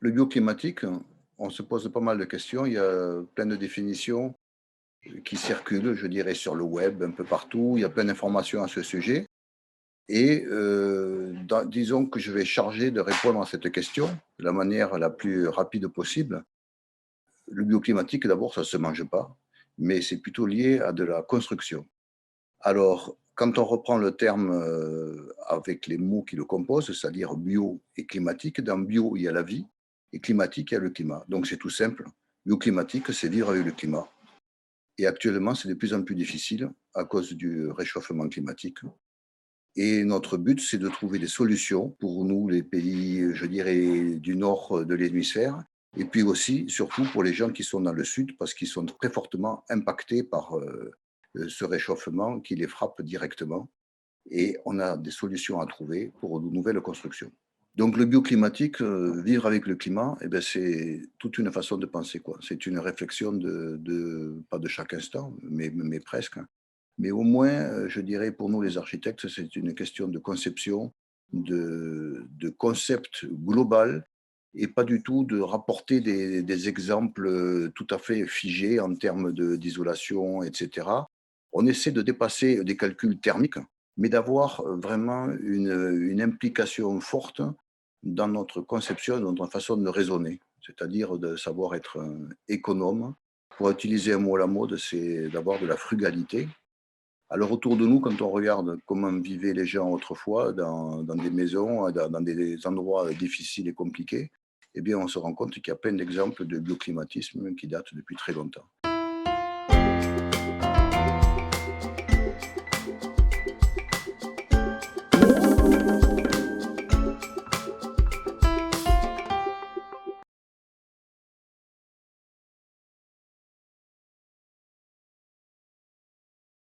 Le bioclimatique, on se pose pas mal de questions. Il y a plein de définitions qui circulent, je dirais, sur le web, un peu partout. Il y a plein d'informations à ce sujet. Et disons que je vais charger de répondre à cette question de la manière la plus rapide possible. Le bioclimatique, d'abord, ça ne se mange pas, mais c'est plutôt lié à de la construction. Alors, quand on reprend le terme avec les mots qui le composent, c'est-à-dire bio et climatique, dans bio, il y a la vie, et climatique, il y a le climat. Donc, c'est tout simple. Bioclimatique, c'est vivre avec le climat. Et actuellement, c'est de plus en plus difficile à cause du réchauffement climatique. Et notre but, c'est de trouver des solutions pour nous, les pays, je dirais, du nord de l'hémisphère, et puis aussi, surtout pour les gens qui sont dans le sud, parce qu'ils sont très fortement impactés par ce réchauffement qui les frappe directement. Et on a des solutions à trouver pour de nouvelles constructions. Donc le bioclimatique, vivre avec le climat, eh ben, c'est toute une façon de penser, quoi. C'est une réflexion pas de chaque instant, mais presque, hein. Mais au moins, je dirais pour nous les architectes, c'est une question de conception, de concept global et pas du tout de rapporter des exemples, tout à fait figés en termes d'isolation et cetera. On essaie de dépasser des calculs thermiques, mais d'avoir, vraiment une implication forte dans notre conception, dans notre façon de raisonner. C'est-à-dire de savoir être, économe. Pour utiliser un mot à la mode, c'est d'avoir de la frugalité. Alors autour de nous, quand on regarde comment vivaient les gens autrefois dans des maisons, dans des endroits difficiles et compliqués, eh bien, on se rend compte qu'il y a plein d'exemples de bioclimatisme qui datent depuis très longtemps.